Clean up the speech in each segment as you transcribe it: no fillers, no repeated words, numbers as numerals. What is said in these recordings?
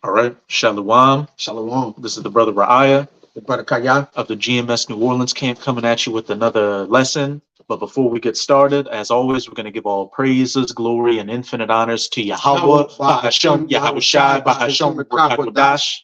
All right. Shalom. Shalom. This is the brother Ra'aya The brother Kaya. of the GMS New Orleans camp coming at you with another lesson. But before we get started, as always, we're going to give all praises, glory, and infinite honors to Yahweh, Bahasham, Yahweh Shai, Bahasham, Rakakodash.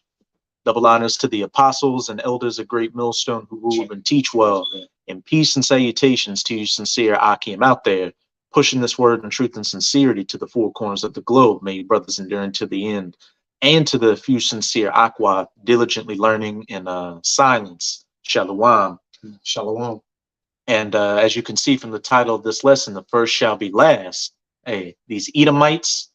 Double honors to the apostles and elders of Great Millstone who rule and teach well. And peace and salutations to you sincere Akim out there, pushing this word in truth and sincerity to the four corners of the globe. May you brothers endure to the end. And to the few sincere Aqua diligently learning in silence. Shalom. Shalom. And as you can see from the title of this lesson, the first shall be last. Hey, these Edomites,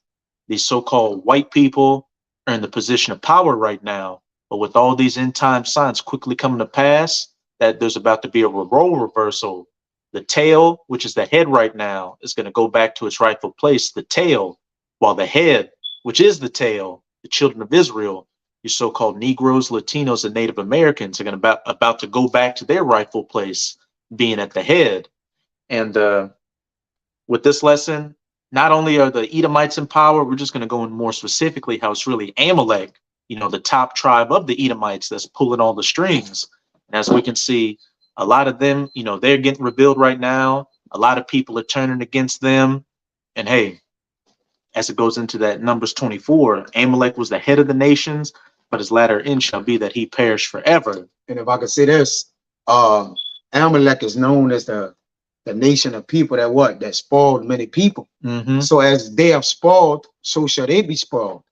these so-called white people are in the position of power right now. But with all these end time signs quickly coming to pass, that there's about to be a role reversal. The tail, which is the head right now, is going to go back to its rightful place, the tail, while the head, which is the tail, the children of Israel, your so-called Negroes, Latinos, and Native Americans are going to about to go back to their rightful place, being at the head. And with this lesson, not only are the Edomites in power, we're just going to go in more specifically how it's really Amalek, you know, the top tribe of the Edomites that's pulling all the strings. And as we can see, a lot of them, you know, they're getting revealed right now. A lot of people are turning against them. And hey, as it goes into that Numbers 24, Amalek was the head of the nations, but his latter end shall be that he perish forever. And if I could say this, Amalek is known as the nation of people that spoiled many people. Mm-hmm. So as they have spoiled, so shall they be spoiled.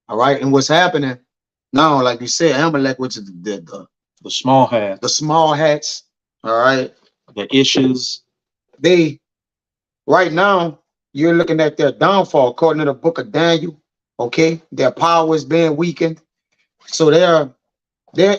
All right. And what's happening now, like you said, Amalek, which is the small hats, the small hats. All right. The issues. They right now, you're looking at their downfall according to the book of Daniel. Okay, their power is being weakened. So they're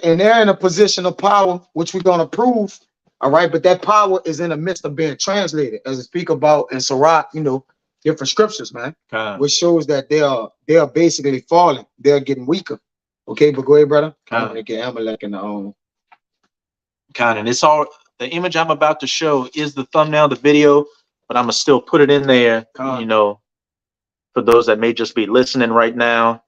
in a position of power, which we're gonna prove. All right, but that power is in the midst of being translated, as I speak about in Sirach, you know, different scriptures, man, which shows that they are basically falling. They're getting weaker. Okay, but go ahead, brother. I'm gonna get Amalek in the own. And it's all the image I'm about to show is the thumbnail of the video, but I'm gonna still put it in there, you know, for those that may just be listening right now.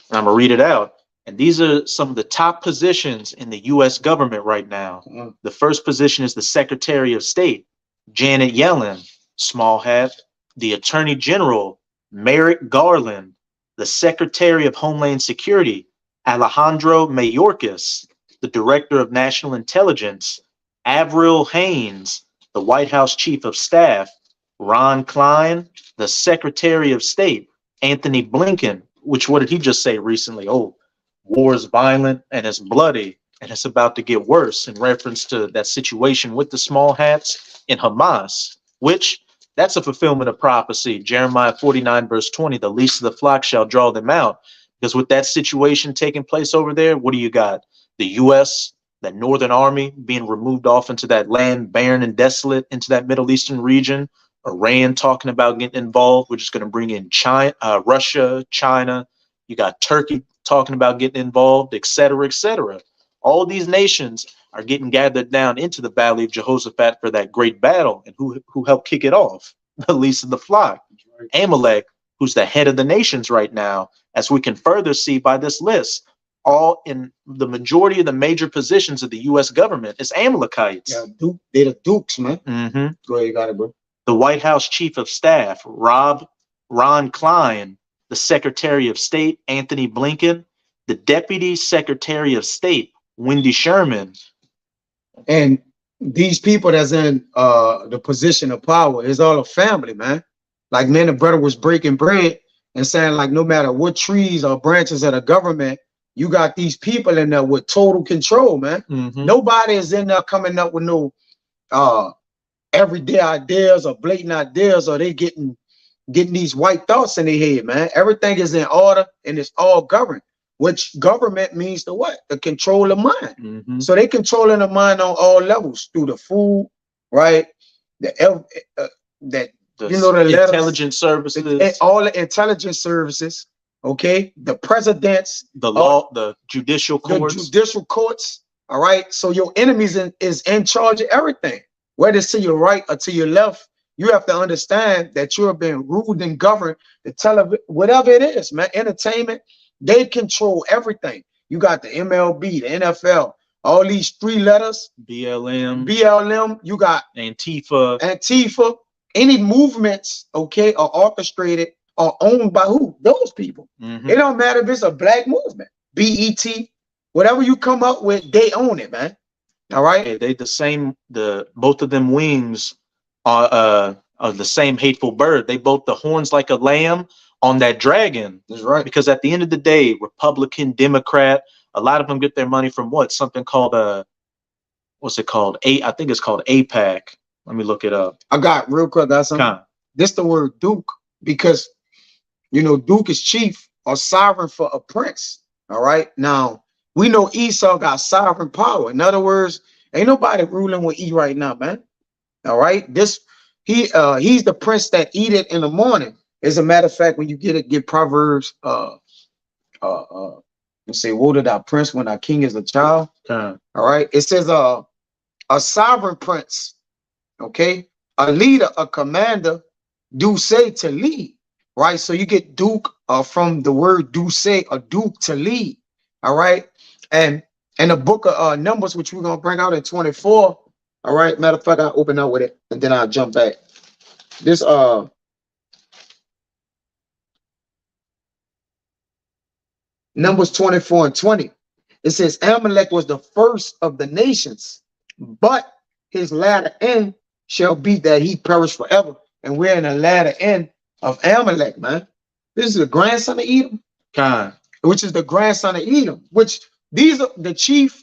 And I'm gonna read it out. And these are some of the top positions in the U.S. government right now. The first position is the Secretary of State, Janet Yellen, small hat. The Attorney General, Merrick Garland. The Secretary of Homeland Security, Alejandro Mayorkas. The Director of National Intelligence, Avril Haines. The White House Chief of Staff, Ron Klein. The Secretary of State, Anthony Blinken, which what did he just say recently? Oh, war is violent and it's bloody and it's about to get worse, in reference to that situation with the small hats in Hamas, which that's a fulfillment of prophecy. Jeremiah 49 verse 20, the least of the flock shall draw them out. Because with that situation taking place over there, what do you got? The U.S., that Northern Army being removed off into that land, barren and desolate, into that Middle Eastern region. Iran talking about getting involved, which is going to bring in China, Russia, China. You got Turkey talking about getting involved, et cetera, et cetera. All these nations are getting gathered down into the Valley of Jehoshaphat for that great battle. And who helped kick it off? The least of the flock. Amalek, who's the head of the nations right now, as we can further see by this list. All in the majority of the major positions of the U.S. government is Amalekites. Yeah, they're the dukes, man. Mm-hmm. Go ahead, you got it, bro. The White House Chief of Staff, Ron Klein. The Secretary of State, Anthony Blinken. The Deputy Secretary of State, Wendy Sherman. And these people that's in the position of power is all a family, man. Like, man, the brother was breaking bread and saying, like, no matter what trees or branches of the government, you got these people in there with total control, man. Mm-hmm. Nobody is in there coming up with no everyday ideas or blatant ideas, or they getting these white thoughts in their head, man. Everything is in order and it's all governed, which government means the what? The control of mind. Mm-hmm. So they controlling the mind on all levels through the food, right? The intelligence services, all the intelligence services. Okay, the presidents, the law, the judicial courts, all right. So your enemies is in charge of everything, whether it's to your right or to your left. you have to understand that you're being ruled and governed. The television, whatever it is, man, entertainment, they control everything. You got the MLB, the NFL, all these three letters, BLM, you got Antifa, any movements, okay, are orchestrated or owned by who? Those people. It don't matter if it's a black movement, BET, whatever you come up with, they own it, man. All right. Hey, they the same. Both of them wings are the same hateful bird. They both the horns like a lamb on that dragon. That's right. Because at the end of the day, Republican, Democrat, a lot of them get their money from what? Something called what's it called? I think it's called APAC. Let me look it up. I got real quick. Got something. This the word Duke, because you know Duke is chief or sovereign for a prince. All right. Now we know Esau got sovereign power. In other words, ain't nobody ruling with E right now, man. All right. He's the prince that eat it in the morning. As a matter of fact, when you get Proverbs, let's say, woe to thy prince when thy king is a child. All right. It says a sovereign prince, okay, a leader, a commander, do say to lead, right? So you get Duke from the word do say, a duke to lead. All right. And in the book of Numbers, which we're gonna bring out in 24. All right. Matter of fact, I'll open up with it and then I'll jump back. This Numbers 24 and 20. It says Amalek was the first of the nations, but his latter end shall be that he perish forever. And we're in the latter end of Amalek, man. This is the grandson of Edom. Which is the grandson of Edom, which these are the chief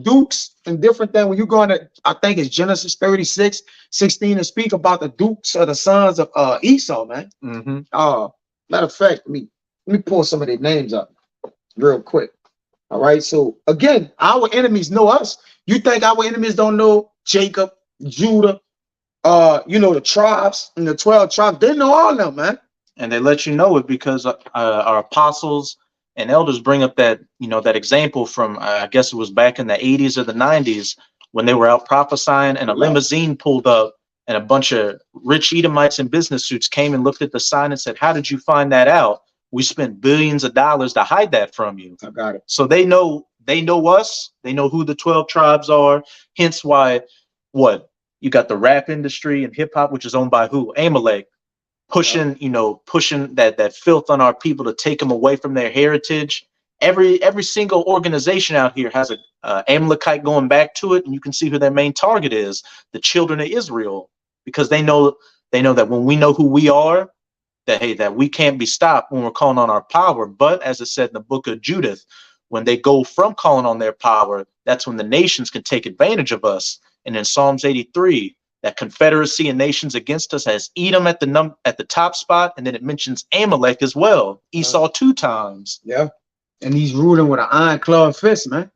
dukes and different things. When you go into, I think it's Genesis 36:16 to speak about the dukes of the sons of Esau, man. Matter of fact, let me pull some of their names up real quick. All right. So again, our enemies know us. You think our enemies don't know Jacob, Judah, you know, the tribes and the 12 tribes? They know all of them, man. And they let you know it because our apostles and elders bring up that, you know, that example from, I guess it was back in the 80s or the 90s when they were out prophesying and a limousine pulled up and a bunch of rich Edomites in business suits came and looked at the sign and said, how did you find that out? We spent billions of dollars to hide that from you. I got it. So they know us. They know who the 12 tribes are. Hence why you got the rap industry and hip hop, which is owned by who? Amalek. Pushing that filth on our people to take them away from their heritage. Every single organization out here has a Amalekite going back to it, and you can see who their main target is: the children of Israel, because they know that when we know who we are, that we can't be stopped when we're calling on our power. But as it said in the book of Judith, when they go from calling on their power, that's when the nations can take advantage of us. And in Psalms 83. That confederacy and nations against us has Edom at the top spot, and then it mentions Amalek as well. Esau 2 times. Yeah, and he's ruling with an iron-clawed fist, man.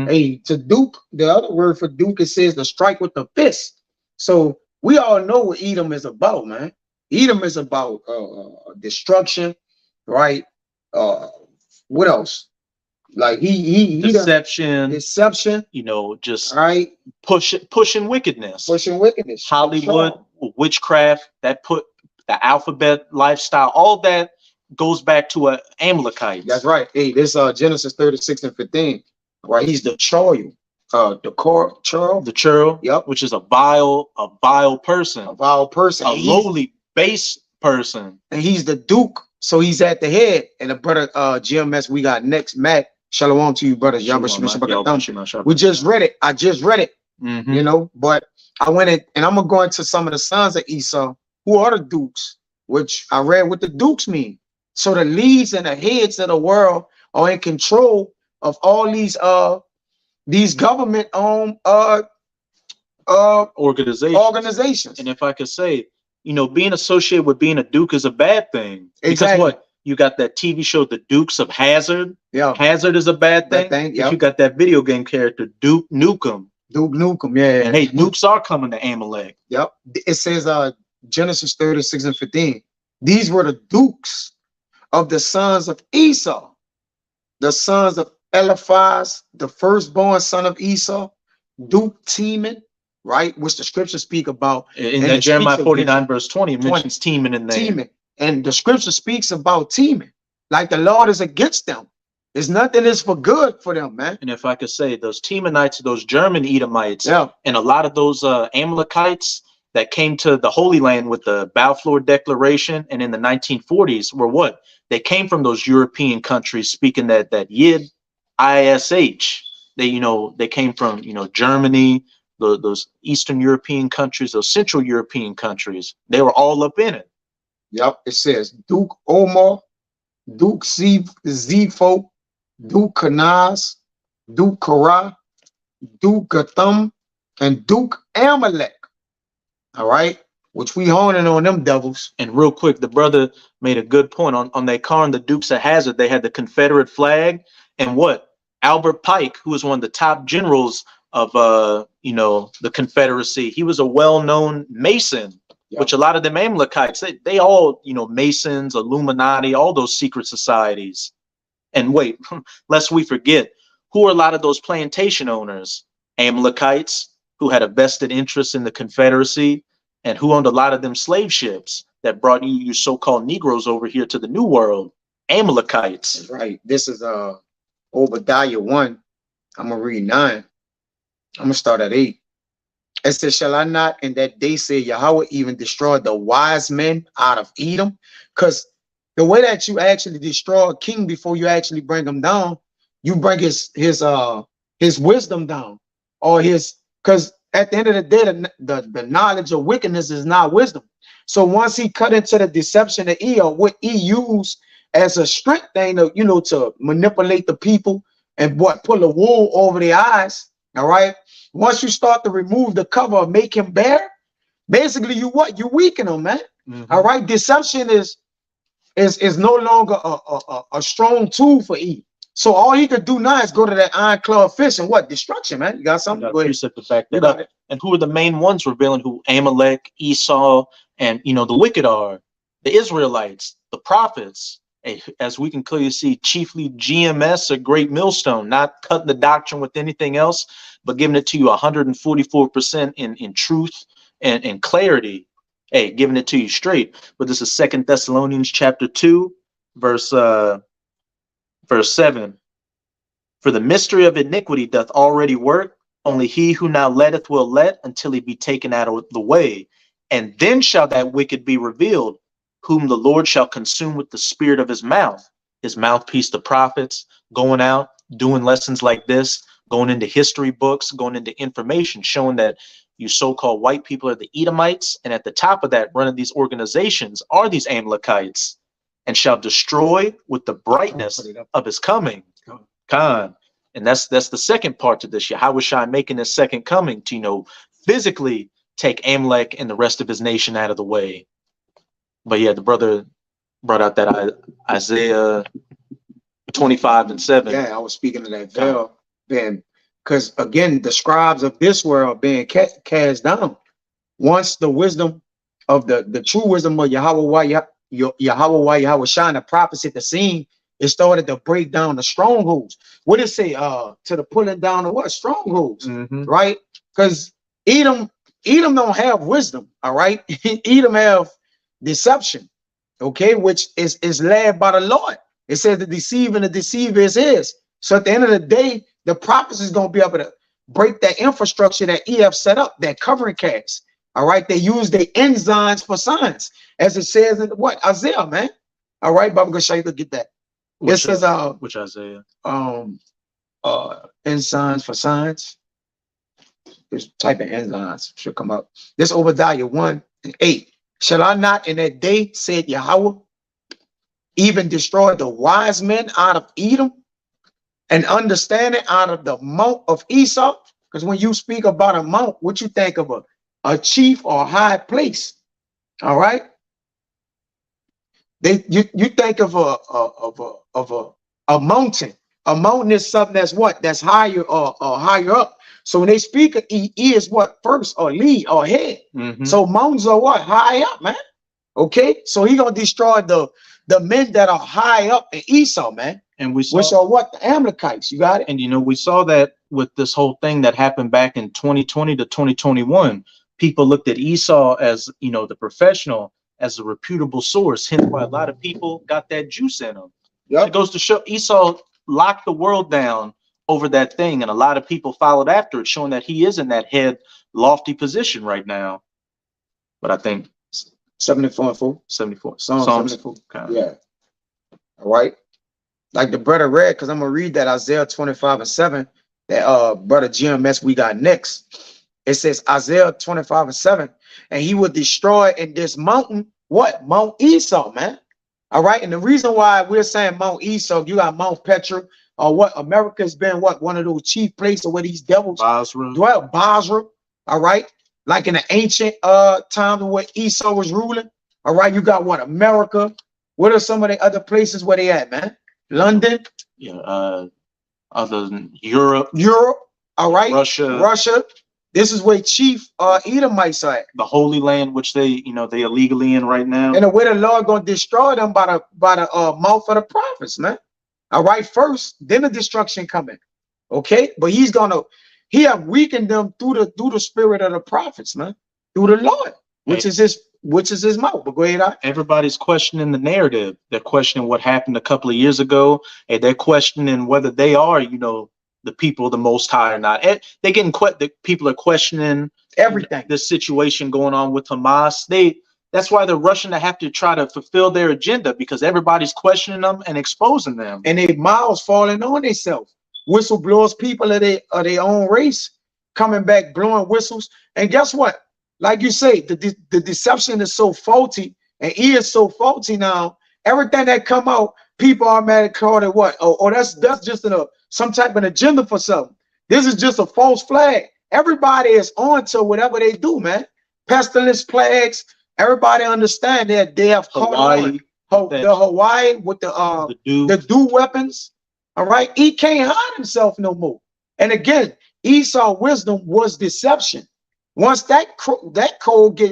Hey, to Duke, the other word for Duke, it says to strike with the fist. So we all know what Edom is about, man. Edom is about destruction, right? What else? Like deception, you know, just right, pushing wickedness, Hollywood, witchcraft, that put the alphabet lifestyle, all that goes back to an Amalekite. That's right. Hey, this Genesis 36 and 15, right? He's the Choral, the churl, yep, which is a vile person, a lowly base person, and he's the Duke, so he's at the head. And the brother GMS we got next, Matt. Shalom to you, brothers. We just read it. I just read it. You know, but I went in and I'm gonna go into some of the sons of Esau, who are the dukes, which I read what the dukes mean. So the leads and the heads of the world are in control of all these government owned organizations. And if I could say, you know, being associated with being a duke is a bad thing. Exactly. Because what? You got that TV show, The Dukes of Hazzard. Yeah. Hazzard is a bad thing. Yep. You got that video game character, Duke Nukem. Yeah. And hey, nukes are coming to Amalek. Yep. It says Genesis 36 and 15. These were the dukes of the sons of Esau, the sons of Eliphaz, the firstborn son of Esau, Duke Teman, right? Which the scriptures speak about. In and that it Jeremiah speaks 49 against verse 20, it mentions Teman in there. Teman. And the scripture speaks about Teman. Like the Lord is against them. There's nothing is for good for them, man. And if I could say, those Temanites, those German Edomites, Yeah. and a lot of those Amalekites that came to the Holy Land with the Balfour Declaration and in the 1940s were what? They came from those European countries speaking that Yid ISH. They came from, Germany, those Eastern European countries, those Central European countries. They were all up in it. Yep. It says Duke Omar, Duke Zepho, Duke Kanaz, Duke Korah, Duke Gatham, and Duke Amalek. All right, which we honing on them devils. And real quick, the brother made a good point on that car in the Dukes of Hazzard. They had the Confederate flag, and what? Albert Pike, who was one of the top generals of the Confederacy, he was a well-known Mason. Yep. Which a lot of them Amalekites, they all, Masons, Illuminati, all those secret societies. And wait, lest we forget, who are a lot of those plantation owners? Amalekites, who had a vested interest in the Confederacy, and who owned a lot of them slave ships that brought you so-called Negroes over here to the New World. Amalekites. That's right. This is Obadiah 1. I'm gonna read 9. I'm gonna start at 8. It says, shall I not in that day say Yahweh even destroy the wise men out of Edom? Because the way that you actually destroy a king before you actually bring him down, you bring his wisdom down, or because at the end of the day, the knowledge of wickedness is not wisdom. So once he cut into the deception of what he used as a strength thing to manipulate the people and pull a wool over their eyes. All right. Once you start to remove the cover, make him bare, basically you weaken him, man. Mm-hmm. All right. Deception is no longer a strong tool for Eve. So all he could do now is go to that iron claw fish and what? Destruction, man. You got something? Go ahead. To back that up. And who are the main ones revealing who Amalek, Esau, and the wicked are? The Israelites, the prophets. As we can clearly see, chiefly GMS, a great millstone, not cutting the doctrine with anything else, but giving it to you 144% in truth and clarity. Hey, giving it to you straight. But this is 2 Thessalonians chapter 2, verse 7. For the mystery of iniquity doth already work. Only he who now letteth will let until he be taken out of the way. And then shall that wicked be revealed, whom the Lord shall consume with the spirit of his mouthpiece, the prophets, going out, doing lessons like this, going into history books, going into information, showing that you so-called white people are the Edomites, and at the top of that, running these organizations are these Amalekites, and shall destroy with the brightness of his coming. Khan. And that's the second part to this. Yahweh Shai making his second coming to, physically take Amalek and the rest of his nation out of the way. But yeah, the brother brought out that Isaiah 25:7. Yeah, I was speaking of that veil, then, because again, the scribes of this world are being cast down. Once the wisdom of the true wisdom of Yahweh Shai, the prophets at the scene, it started to break down the strongholds. What did it say? To the pulling down of what? Strongholds, right? Because Edom don't have wisdom, all right? Edom have deception, okay, which is led by the Lord. It says the deceiver and the deceiver is his. So at the end of the day, the prophets is going to be able to break that infrastructure that EF set up, that covering cast. All right, they use the ensigns for signs, as it says in what? Isaiah, man. All right, Baba gonna show you to get that. It says which Isaiah? Ensigns for signs. This type of ensigns should come up. This Obadiah 1:8. Shall I not in that day, said Yahweh, even destroy the wise men out of Edom and understanding out of the mount of Esau? Because when you speak about a mount, what you think of a chief or a high place? All right. You think of a mountain. A mountain is something that's what? That's higher or higher up. So when they speak of E is what? First or lead or head. So mountains are what? High up, man. Okay. So he gonna destroy the men that are high up in Esau, man. And we saw, which are what? The Amalekites. You got it? and you know, we saw that with this whole thing that happened back in 2020 to 2021. People looked at Esau as, you know, the professional, as a reputable source, hence why a lot of people got that juice in them. Yep. It goes to show Esau locked the world down over that thing, and a lot of people followed after it, showing that he is in that head lofty position right now. But I think 74 and 4. 74. Psalm Psalms. 74. Okay. Yeah. All right. Like the brother read, because I'm gonna read that Isaiah 25 and 7, that brother GMS we got next. It says Isaiah 25 and 7, and he will destroy in this mountain, what? Mount Esau, man. All right. And the reason why we're saying Mount Esau, you got Mount Petra, or what? America's been what? One of those chief places where these devils Basra. dwell. Basra. All right. Like in the ancient times where Esau was ruling. All right. You got what? America. What are some of the other places where they at, man? London. Yeah. Other than Europe. Europe. All right. Russia. Russia. This is where chief Edomites are at. The Holy Land, which they, you know, they illegally in right now. And the way the Lord gonna destroy them by the mouth of the prophets, man. All right, first, then the destruction coming. Okay, but he have weakened them through the spirit of the prophets, man, through the Lord, which is his mouth. But go ahead. Everybody's questioning the narrative. They're questioning what happened a couple of years ago, and they're questioning whether they are, you know, the people of the Most High or not. They getting the people are questioning everything. The situation going on with Hamas. That's why they're rushing to have to try to fulfill their agenda, because everybody's questioning them and exposing them. And their mouths falling on themselves. Whistleblowers, people of their own race, coming back blowing whistles. And guess what? Like you say, the deception is so faulty, and is so faulty now. Everything that come out, people automatically call it what? Oh, that's just some type of agenda for something. This is just a false flag. Everybody is on to whatever they do, man. Pestilence, plagues. Everybody understand that they have Hawaii, the Hawaii with the dew weapons. All right, he can't hide himself no more. And again, Esau wisdom was deception. Once that code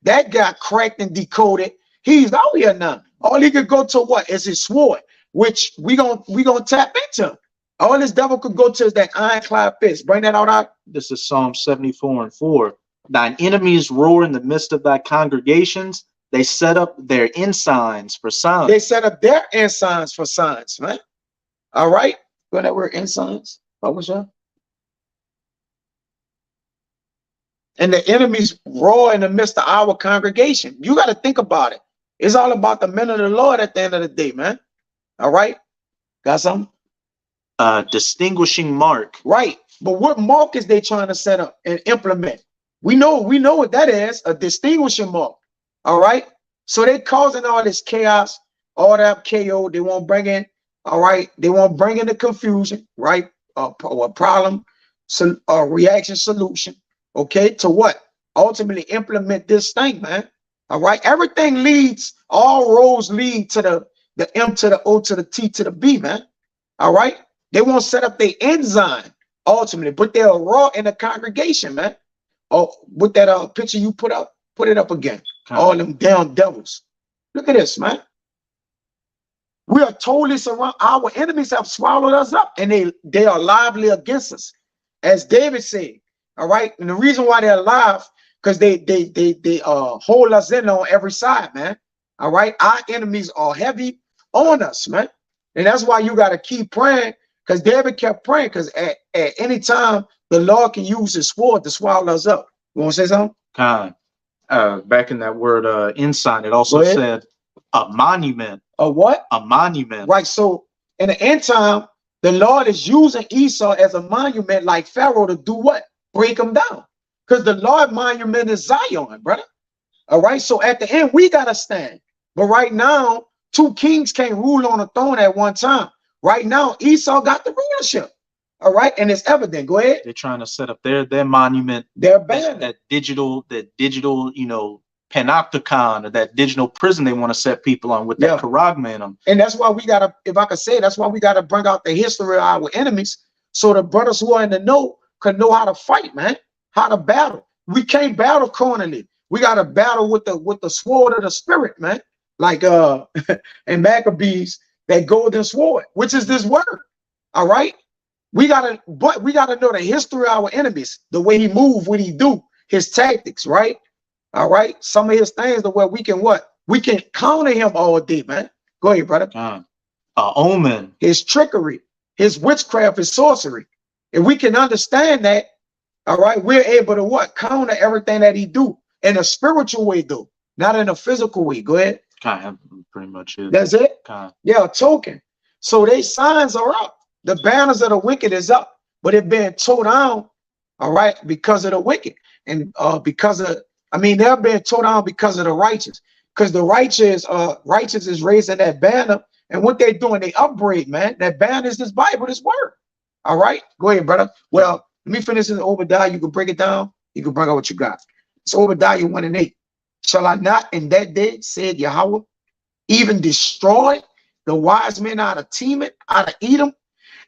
got cracked and decoded, he's out here now. All he could go to what is his sword, which we gonna tap into. All this devil could go to is that ironclad fist. Bring that out. This is Psalm 74 and 4. Thine enemies roar in the midst of thy congregations. They set up their ensigns for signs. They set up their ensigns for signs, man. All right. Go that word ensigns. What was that? And the enemies roar in the midst of our congregation. You got to think about it. It's all about the men of the Lord at the end of the day, man. All right. Got something? Distinguishing mark. Right. But what mark is they trying to set up and implement? We know what that is, a distinguishing mark. All right. So they causing all this chaos, all that KO. They won't bring in. All right. They won't bring in the confusion, right? A problem, reaction, solution. Okay. To what? Ultimately implement this thing, man. All right. Everything leads, all roads lead to the M to the O to the T to the B, man. All right. They won't set up their ensign ultimately, but they're raw in the congregation, man. Oh, with that picture you put up, put it up again. Okay. All them damn devils. Look at this, man. We are totally surrounded. Our enemies have swallowed us up, and they are lively against us. As David said, all right. And the reason why they're alive, because they hold us in on every side, man. All right. Our enemies are heavy on us, man. And that's why you got to keep praying, because David kept praying, because at any time the Lord can use his sword to swallow us up. You want to say something? Back in that word ensign, it also said a monument. A what? A monument. Right. So in the end time, the Lord is using Esau as a monument, like Pharaoh, to do what? Break him down. Because the Lord monument is Zion, brother. All right. So at the end, we got to stand. But right now, two kings can't rule on a throne at one time. Right now, Esau got the rulership. All right. And it's evident. Go ahead. They're trying to set up their monument. Their banner. That digital, you know, panopticon, or that digital prison they want to set people on with that charagma in them. And that's why we got to, if I could say, that's why we got to bring out the history of our enemies, so the brothers who are in the know can know how to fight, man, how to battle. We can't battle cornerly. We got to battle with the sword of the spirit, man. Like in Maccabees, that golden sword, which is this word. All right. We gotta know the history of our enemies, the way he move, what he do, his tactics, right? All right. Some of his things the way we can what? We can counter him all day, man. Go ahead, brother. Omen. His trickery, his witchcraft, his sorcery. If we can understand that, all right, we're able to what? Counter everything that he do in a spiritual way, though, not in a physical way. Go ahead. Pretty much it. That's it. Yeah, a token. So they signs are up. The banners of the wicked is up, but it being tore down, all right, because of the wicked. And they're being tore down because of the righteous. Because the righteous is raising that banner. And what they doing, they upgrade, man. That banner is this Bible, this word. All right, go ahead, brother. Well, let me finish in Obadiah. You can break it down. You can bring out what you got. It's Obadiah 1:8. Shall I not in that day, said Yahweh, even destroy the wise men out of Teman, out of Edom,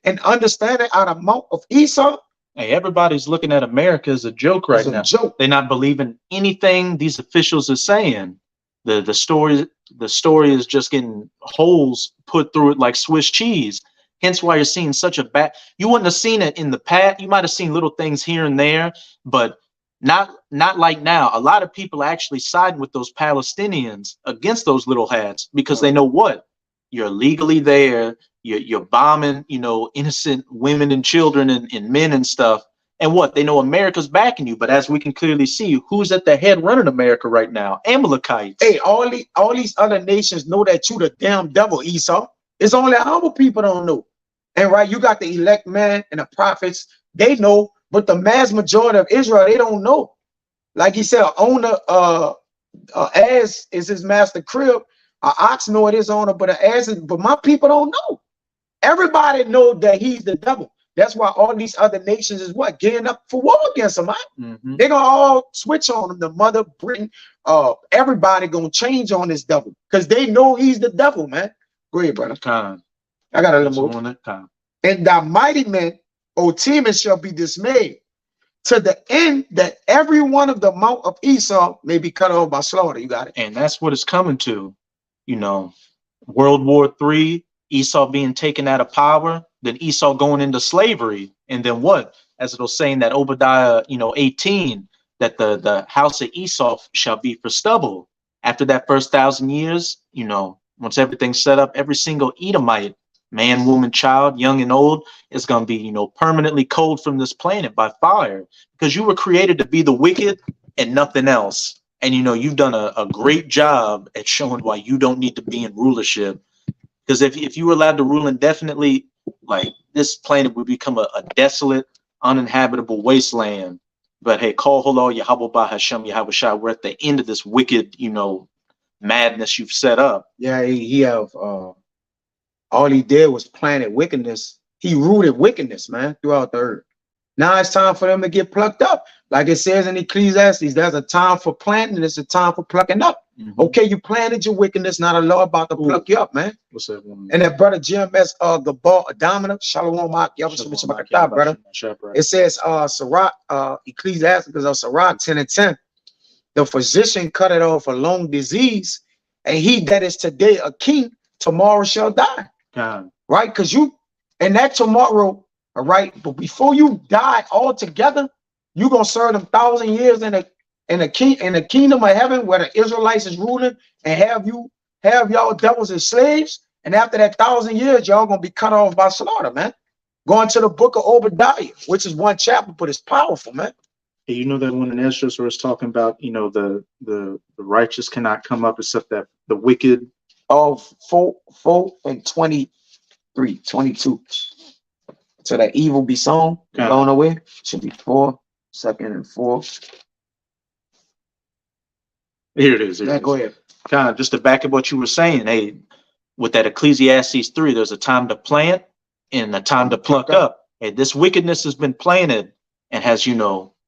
and understanding out of Mount of Esau? Hey, everybody's looking at America as a joke right now. They're not believing anything these officials are saying. The story is just getting holes put through it like Swiss cheese. Hence why you're seeing such a bad. You wouldn't have seen it in the past. You might have seen little things here and there, but not like now. A lot of people are actually siding with those Palestinians against those little hats because they know what? You're legally there. You're bombing, innocent women and children and men and stuff. And what? They know America's backing you. But as we can clearly see, who's at the head running America right now? Amalekites. Hey, all these other nations know that you the damn devil, Esau. It's only our people don't know. And right, you got the elect man and the prophets. They know, but the mass majority of Israel, they don't know. Like he said, owner ass is his master crib. An ox know it is owner, but but my people don't know. Everybody know that he's the devil. That's why all these other nations is what? Getting up for war against him, man. They're gonna all switch on him. The mother, Britain, everybody gonna change on this devil because they know he's the devil, man. Go ahead, brother. I got a little more. And the mighty men, O Teman, shall be dismayed to the end that every one of the Mount of Esau may be cut off by slaughter. You got it. And that's what it's coming to. World War III, Esau being taken out of power, then Esau going into slavery. And then what? As it'll say in that Obadiah, 18, that the house of Esau shall be for stubble. After that first 1,000 years, once everything's set up, every single Edomite, man, woman, child, young and old, is going to be, permanently culled from this planet by fire, because you were created to be the wicked and nothing else. And, you've done a great job at showing why you don't need to be in rulership. Because if you were allowed to rule indefinitely, like, this planet would become a desolate, uninhabitable wasteland. But hey, call Holo Yahweh Ba Hashem Yahweh Shai. We're at the end of this wicked, madness you've set up. Yeah, he have all he did was planted wickedness. He rooted wickedness, man, throughout the earth. Now it's time for them to get plucked up. Like it says in Ecclesiastes, there's a time for planting, there's a time for plucking up. Okay, you planted your wickedness, not a law about to pluck you up, man. What's that one? And that brother GMS Gabal Adamina, Shalom brother. It says Sirach, Ecclesiastes of Sirach 10:10. The physician cut it off a long disease, and he that is today a king, tomorrow shall die. Right? Because and that tomorrow, all right, but before you die altogether, you're gonna serve them 1,000 years in the kingdom of heaven where the Israelites is ruling, and have y'all devils as slaves. And after that 1,000 years, y'all gonna be cut off by slaughter, man. Going to the book of Obadiah, which is one chapter, but it's powerful, man. Hey, you know that one in Esdras where it's talking about, the righteous cannot come up except that the wicked. 4 and 23, 22. So that evil be sown, blown away. Should be 4, 2nd and 4. Here it is. Go ahead. Kind of just to back up what you were saying. Hey, with that Ecclesiastes 3, there's a time to plant and a time to pluck up. Hey, this wickedness has been planted and has,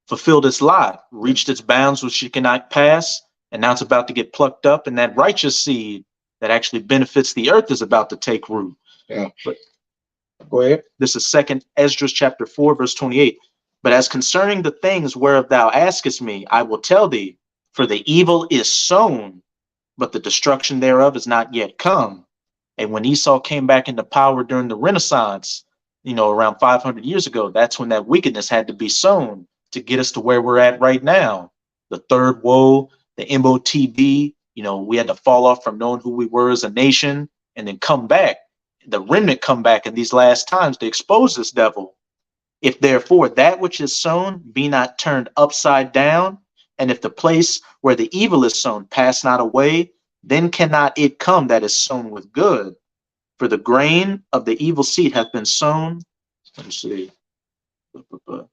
fulfilled its lot, reached its bounds which it cannot pass, and now it's about to get plucked up, and that righteous seed that actually benefits the earth is about to take root. Yeah. But go ahead. This is 2nd Esdras chapter 4, verse 28. But as concerning the things whereof thou askest me, I will tell thee, for the evil is sown, but the destruction thereof is not yet come. And when Esau came back into power during the Renaissance, around 500 years ago, that's when that wickedness had to be sown to get us to where we're at right now. The third woe, the MOTB, we had to fall off from knowing who we were as a nation and then come back. The remnant come back in these last times to expose this devil. If therefore that which is sown be not turned upside down, and if the place where the evil is sown pass not away, then cannot it come that is sown with good. For the grain of the evil seed hath been sown. Let me see.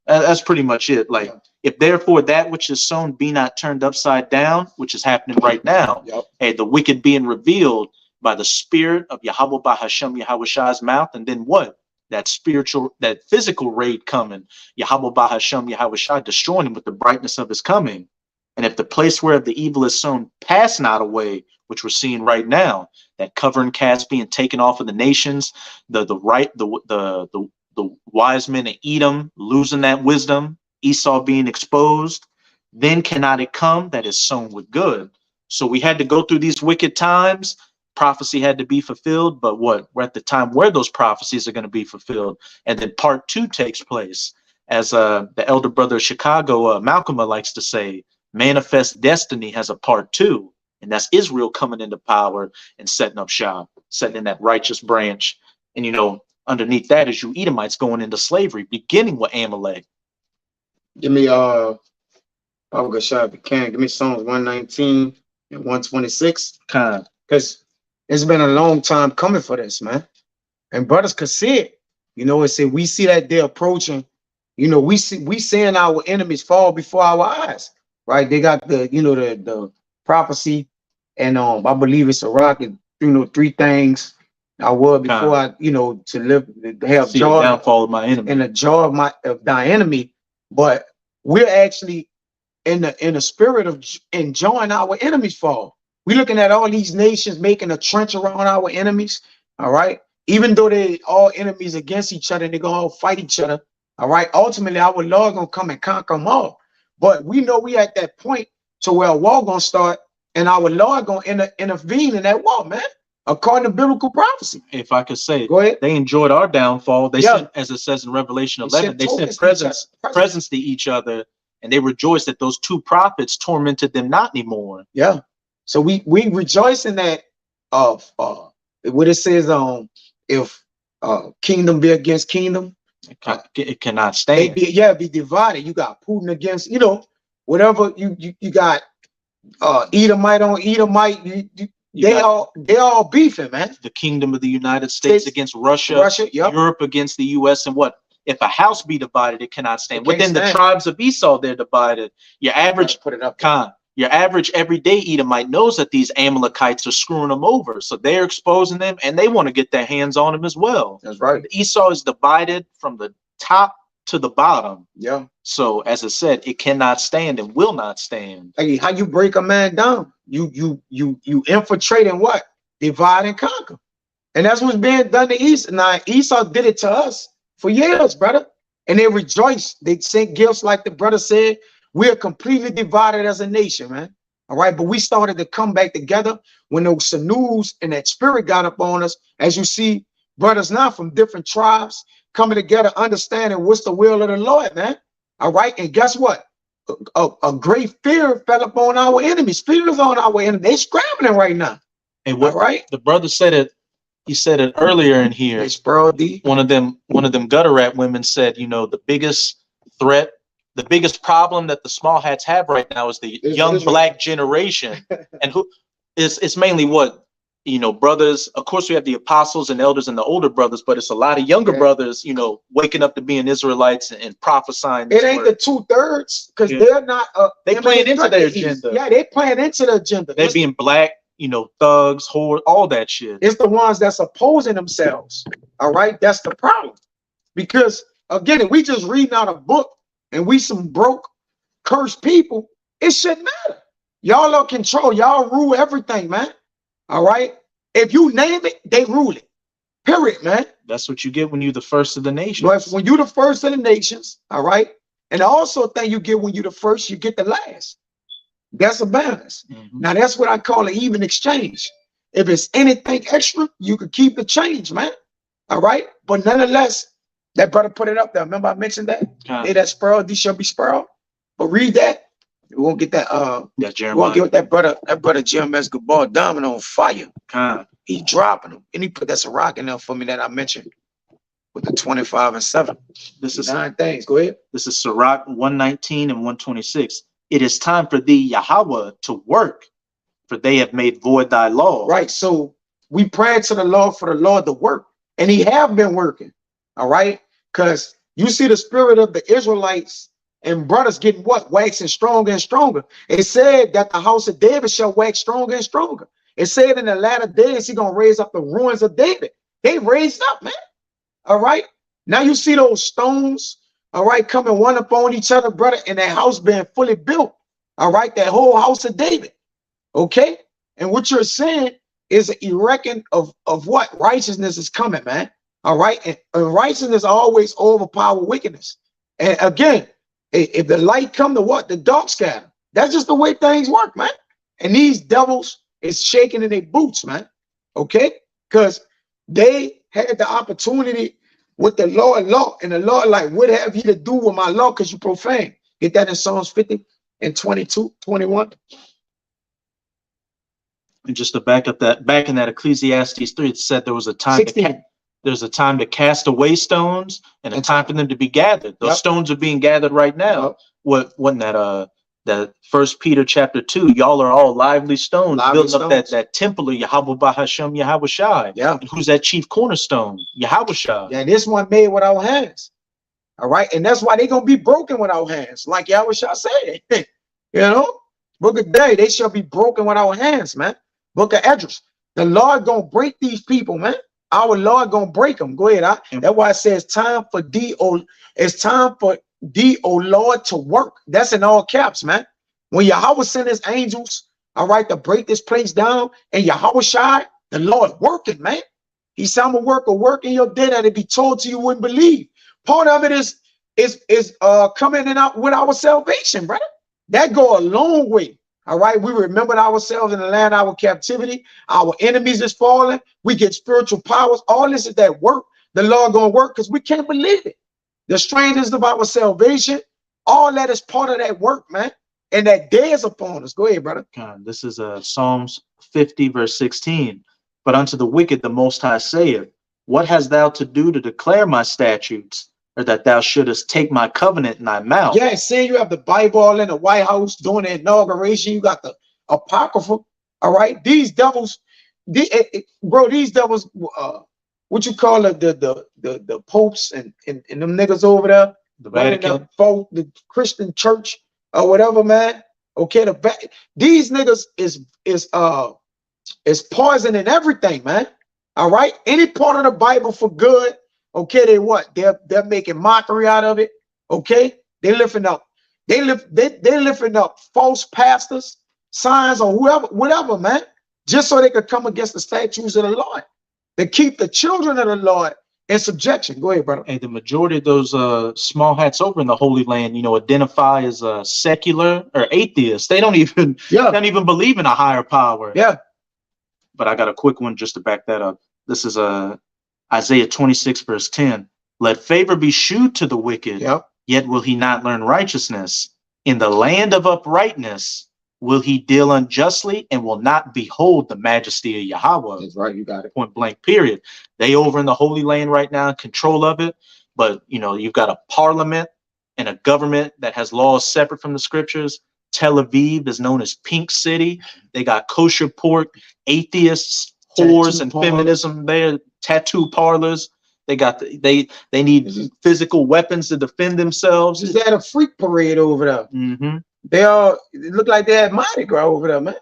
That's pretty much it. Like, if therefore that which is sown be not turned upside down, which is happening right now, hey, the wicked being revealed by the spirit of Yahweh Bahashem Yahweh's mouth, and then what? That physical raid coming, Yahweh Bahashem Yahweh destroying him with the brightness of his coming. And if the place where the evil is sown pass not away, which we're seeing right now, that covering cast being taken off of the nations, the wise men of Edom losing that wisdom, Esau being exposed, then cannot it come that is sown with good. So we had to go through these wicked times. Prophecy had to be fulfilled, but what? We're at the time where those prophecies are going to be fulfilled. And then part 2 takes place. As the elder brother of Chicago, Malcolm, likes to say, manifest destiny has a part 2. And that's Israel coming into power and setting up shop, setting in that righteous branch. And, underneath that is you Edomites going into slavery, beginning with Amalek. Give me, I'll go shot if you can. Give me Psalms 119 and 126. Because it's been a long time coming for this, man. And brothers could see it. It said we see that they're approaching. We seeing our enemies fall before our eyes, right? They got the prophecy, and I believe it's a rocket. 3 things I would before I to live to have see joy the downfall of my enemy and the joy of thy enemy. But we're actually in the spirit of enjoying our enemies fall. We're looking at all these nations making a trench around our enemies. All right. Even though they all enemies against each other, they're gonna all fight each other. All right. Ultimately, our Lord gonna come and conquer them all. But we know we at that point to where a war gonna start, and our Lord gonna intervene in that war, man. According to biblical prophecy. If I could say, go ahead. They enjoyed our downfall. They sent, as it says in Revelation 11, they sent presents to each other, and they rejoiced that those 2 prophets tormented them not anymore. Yeah. So we rejoice in that of what it says if kingdom be against kingdom, it cannot stand. Be divided. You got Putin against, whatever you got Edomite on Edomite. They all beefing, man. The kingdom of the United States against Russia, yep. Europe against the US, and what? If a house be divided, it cannot stand. Within the tribes of Esau, they're divided. Your average your average everyday Edomite knows that these Amalekites are screwing them over. So they're exposing them, and they want to get their hands on them as well. That's right. Esau is divided from the top to the bottom. Yeah. So as I said, it cannot stand and will not stand. Hey, how you break a man down? You infiltrate and what? Divide and conquer. And that's what's being done to Esau. Now, Esau did it to us for years, brother. And they rejoiced. They sent gifts, like the brother said. We are completely divided as a nation, man. All right. But we started to come back together when those sinews and that spirit got up on us. As you see, brothers now from different tribes coming together, understanding what's the will of the Lord, man. All right. And guess what? A great fear fell upon our enemies. Fear is on our enemies. They're scrambling right now. And what the brother said it, he said it earlier in here. One of them gutter rat women said, the biggest threat, the biggest problem that the small hats have right now is the young black generation. And it's mainly what? Brothers, of course we have the apostles and elders and the older brothers, but it's a lot of younger brothers, waking up to being Israelites and prophesying. It ain't the 2/3, because they're not they playing into their agenda. Yeah, they playing into the agenda. They're being black, thugs, whore, all that shit. It's the ones that's opposing themselves. All right, that's the problem. Because again, if we just reading out a book and we some broke, cursed people, it shouldn't matter. Y'all are control, y'all rule everything, man. All right. If you name it, they rule it. Period, man. That's what you get when you're the first of the nations. But when you're the first of the nations, all right. And also thing you get when you're the first, you get the last. That's a balance. Now that's what I call an even exchange. If it's anything extra, you could keep the change, man. All right. But nonetheless, that brother put it up there. Remember I mentioned that? They that spoiled, these shall be spoiled. But read that. We won't get that Jeremiah. We won't get that brother Jeremiah Gabal Diamond on fire. He's dropping them. And he put that's a rock in there for me that I mentioned with the 25 and 7. This is 9 things. Go ahead. This is Sirach 119 and 126. It is time for thee, Yahweh, to work, for they have made void thy law. Right. So we pray to the Lord for the Lord to work. And he have been working. All right. Because you see the spirit of the Israelites and brothers getting what? Waxing stronger and stronger. It said that the house of David shall wax stronger and stronger. It said in the latter days, he's going to raise up the ruins of David. They raised up, man. All right. Now you see those stones, all right, coming one upon each other, brother, and that house being fully built. All right. That whole house of David. Okay. And what you're saying is an erecting of what? Righteousness is coming, man. All right. And righteousness always overpower wickedness. And again, if the light come to what? The dark scatter. That's just the way things work, man. And these devils is shaking in their boots, man. Okay? Because they had the opportunity with the Lord law. And the Lord like, what have you to do with my law? Because you profane. Get that in Psalms 50 and 22, 21. And just to back in that Ecclesiastes 3, it said there was a time 16. There's a time to cast away stones and a time for them to be gathered. Those stones are being gathered right now. Wasn't that 1 Peter chapter 2? Y'all are all lively stones, building up that temple of Yahweh Bahashem Yahweh Shai. Yeah. And who's that chief cornerstone? Yahweh Shai. Yeah, this one made with our hands. All right. And that's why they're gonna be broken with our hands, like Yahweh Shai said. You know, Book of Day, they shall be broken with our hands, man. Book of Esdras. The Lord gonna break these people, man. Our Lord gonna break them. Go ahead. That's why it says time for thee, it's time for thee, O Lord, to work. That's in all caps, man. When Yahweh sent his angels, all right, to break this place down, and Yahweh Shai, the Lord working, man. He said, I'm a work in your day that it be told to you wouldn't believe. Part of it is coming in out with our salvation, brother. That go a long way. All right, we remembered ourselves in the land of our captivity. Our enemies is falling. We get spiritual powers. All this is that work. The Lord gonna work because we can't believe it. The strangers of our salvation, all that is part of that work, man. And that day is upon us. Go ahead, brother. This is Psalms 50, verse 16. But unto the wicked the Most High saith, what hast thou to do to declare my statutes, or that thou shouldest take my covenant in thy mouth? Yeah, saying you have the Bible all in the White House doing the inauguration. You got the Apocrypha. All right, these devils, these devils. What you call it? The popes and them niggas over there, the Vatican, the Christian church or whatever, man. Okay, these niggas is poison in everything, man. All right, any part of the Bible for good. Okay, they what? They're making mockery out of it. Okay, they lifting up false pastors, signs, or whatever, man, just so they could come against the statutes of the Lord. To keep the children of the Lord in subjection. Go ahead, brother. Hey, the majority of those small hats over in the Holy Land, identify as secular or atheists. They don't even believe in a higher power. Yeah. But I got a quick one just to back that up. This is Isaiah 26, verse 10. Let favor be shewed to the wicked, yet will he not learn righteousness. In the land of uprightness will he deal unjustly and will not behold the majesty of Yahweh. That's right, you got it. Point blank, period. They over in the Holy Land right now, control of it. But, you've got a parliament and a government that has laws separate from the scriptures. Tel Aviv is known as Pink City. They got kosher pork, atheists, whores, and feminism there, tattoo parlors. They got they need physical weapons to defend themselves. Is that a freak parade over there? Mm-hmm. They look like they had Mardi Gras over there, man.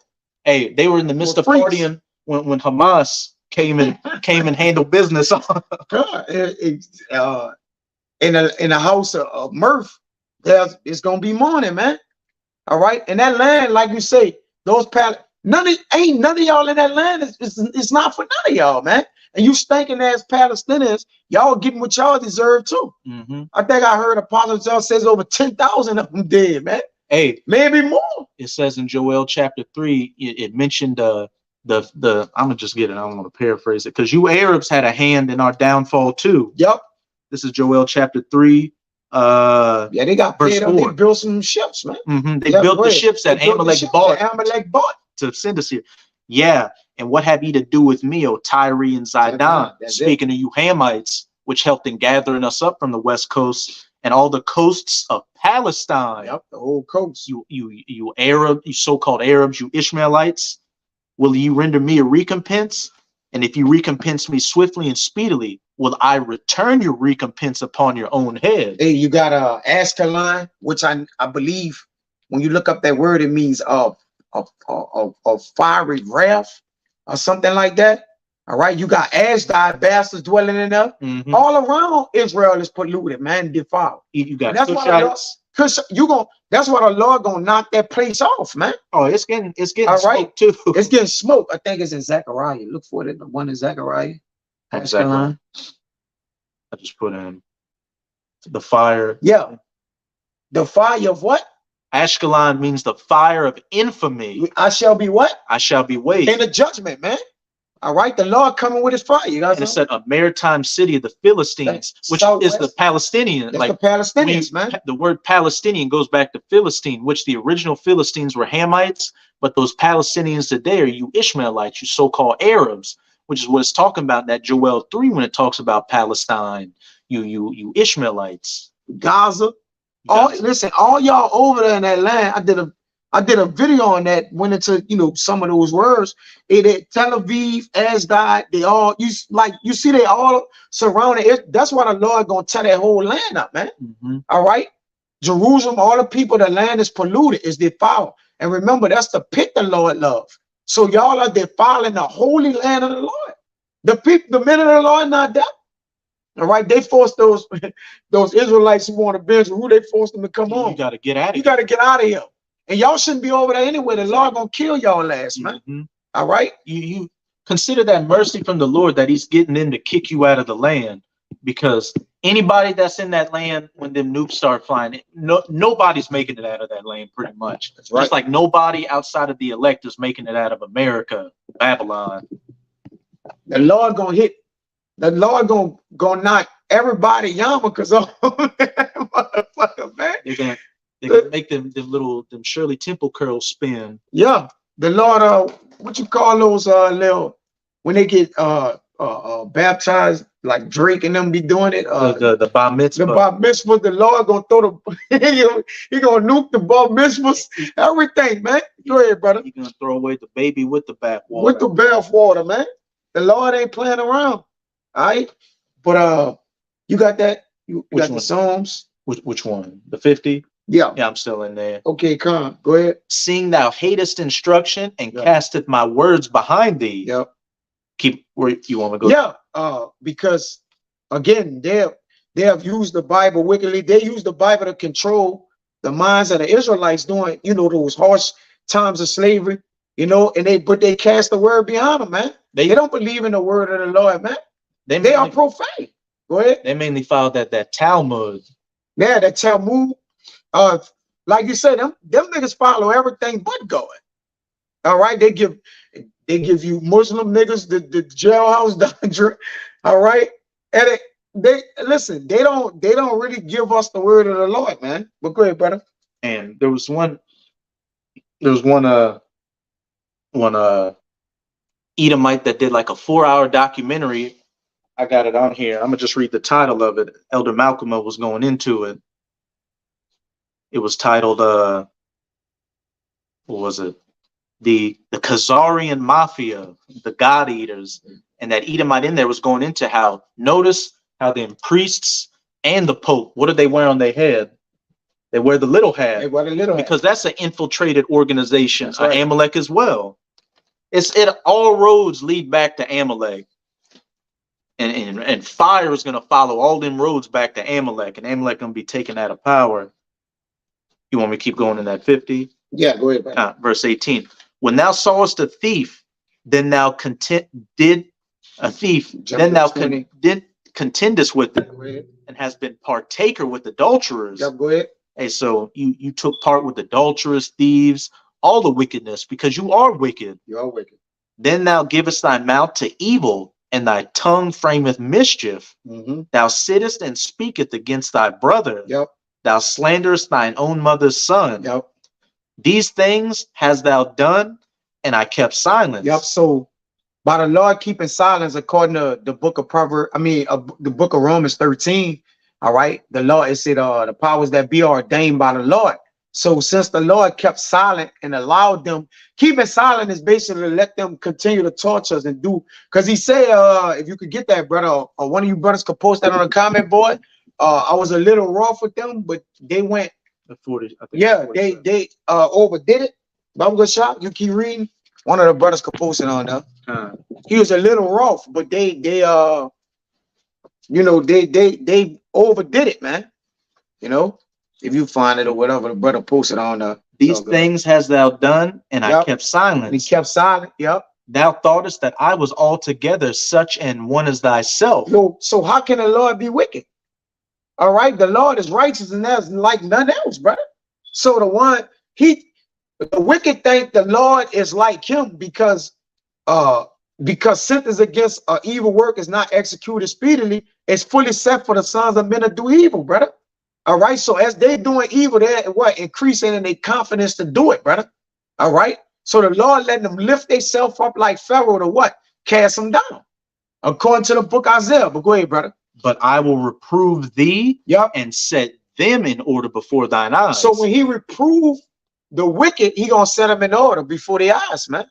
Hey, they were in the midst of partying when Hamas came and handled business. In the house of mirth, it's gonna be morning, man. All right, and that land, like you say, those none of y'all in that land. It's not for none of y'all, man. And you stinking ass Palestinians, y'all getting what y'all deserve too. Mm-hmm. I think I heard Apostle John says over 10,000 of them dead, man. Hey, maybe more. It says in Joel chapter 3, it mentioned I'm gonna just get it. I don't want to paraphrase it because you Arabs had a hand in our downfall too. Yep. This is Joel chapter 3. Yeah, they got verse paid up. They 4. built some ships, man. They Yep, built go the ahead. ships that They built the Amalek ships bought that Amalek bought. to send us here. Yeah. And what have ye to do with me, O Tyre and Zidon? Speaking of you Hamites, which helped in gathering us up from the west coast and all the coasts of Palestine. Yep, the whole coast. You Arab, you so-called Arabs, you Ishmaelites, will you render me a recompense? And if you recompense me swiftly and speedily, will I return your recompense upon your own head? Hey, you got Ashkelon, which I believe when you look up that word, it means of fiery wrath or something like that. All right, you got Ashdod bastards dwelling in there. All around Israel is polluted, man, defiled. You got that's why that's why the Lord gonna knock that place off, man. Oh, it's getting all right too. It's getting smoke. I think it's in Zechariah. Look for it. The one in Zechariah. Ashkelon. I just put in the fire. Yeah. The fire of what? Ashkelon means the fire of infamy. I shall be what? I shall be weighed. In the judgment, man. All right, the Lord coming with his fire. You guys and it said a maritime city of the Philistines, which is the Palestinian. That's like the Palestinians, man. The word Palestinian goes back to Philistine, which the original Philistines were Hamites, but those Palestinians today are you Ishmaelites, you so-called Arabs, which is what it's talking about in that Joel 3 when it talks about Palestine. You Ishmaelites. Gaza. Listen, all y'all over there in that land. I did a video on that, went into some of those words. Tel Aviv, Ashdod, they all you see they all surrounded it. That's why the Lord gonna tear that whole land up, man. All right. Jerusalem, all the people, the land is polluted, is defiled. And remember, that's the pit the Lord loves. So y'all are defiling the holy land of the Lord. The men of the Lord not that. All right, they forced those Israelites who want to bench, who they forced them to come home. You got to get out of here. You got to get out of here. And y'all shouldn't be over there anyway. The Lord gonna kill y'all last, man. All right. You consider that mercy from the Lord that He's getting in to kick you out of the land, because anybody that's in that land when them nukes start flying, nobody's making it out of that land pretty much. That's right. Just like nobody outside of the elect is making it out of America, Babylon. The Lord gonna hit. The Lord gonna knock everybody yarmulkes off. Motherfucker, man. They're gonna make them Shirley Temple curls spin. Yeah, the Lord. What you call those little when they get baptized, like Drake and them be doing it. The bar mitzvah. The bar mitzvah. The Lord gonna throw the he gonna nuke the bar mitzvahs, everything, man. Go ahead, brother. He's gonna throw away the baby with the bath water. With the bath water, man. The Lord ain't playing around. All right, but you got that. You got the Psalms. Which one? The 50. Yeah, I'm still in there. Okay, come. Go ahead. Seeing thou hatest instruction and casteth my words behind thee. Yep. Keep where you want to go. Yeah. Because again, they have used the Bible wickedly. They use the Bible to control the minds of the Israelites during those harsh times of slavery. And they cast the word behind them, man. They don't believe in the word of the Lord, man. They are profane. Go ahead. They mainly followed that Talmud. Yeah, that Talmud. Like you said, them niggas follow everything but God. All right, they give you Muslim niggas the jailhouse doctrine. All right, and they listen. They don't really give us the word of the Lord, man. But go ahead, brother. And there was one Edomite that did like a 4-hour documentary. I got it on here. I'm gonna just read the title of it. Elder Malcolm was going into it. It was titled what was it? The Khazarian Mafia, the God Eaters. And that Edomite in there was going into notice how them priests and the Pope, what do they wear on their head? They wear the little hat. They wear the little hat. Because that's an infiltrated organization, right. Amalek as well. All roads lead back to Amalek. And fire is gonna follow all them roads back to Amalek, and Amalek gonna be taken out of power. You want me to keep going in that 50? Yeah, go ahead. Verse 18. When thou sawest a thief, then thou contendest with them, and has been partaker with adulterers. Yeah, go ahead. Hey, so you took part with adulterers, thieves, all the wickedness, because you are wicked. You are wicked. Then thou givest thy mouth to evil, and thy tongue frameth mischief. Mm-hmm. Thou sittest and speakest against thy brother. Yep. Thou slanderest thine own mother's son. Yep. These things hast thou done, and I kept silence. Yep. So by the Lord keeping silence, according to the book of Proverbs, the book of Romans 13. All right. The Lord, it said, the powers that be are ordained by the Lord. So since the Lord kept silent and allowed them, keeping silent is basically to let them continue to torture us and do, because he said, if you could get that, brother, or one of you brothers could post that on the comment board. I was a little rough with them, but they went, 40, I think yeah, 47. they overdid it. But I'm gonna shot. You keep reading. One of the brothers could post it on there. He was a little rough, but they overdid it, man. You know, if you find it or whatever, the brother posted on there. These things hast thou done, and I Yep. kept And he silence. kept silent. Yep. Thou thoughtest that I was altogether such an one as thyself. So how can the Lord be wicked? All right, the Lord is righteous, and there's like none else, brother. So the wicked think the Lord is like him because sentence against evil work is not executed speedily. It's fully set for the sons of men to do evil, brother. All right. So as they doing evil, they're increasing in their confidence to do it, brother. All right. So the Lord letting them lift themselves up like Pharaoh to what? Cast them down. According to the book Isaiah. But go ahead, brother. But I will reprove thee Yep. and set them in order before thine eyes. So when he reproved the wicked, he gonna set them in order before their eyes, man.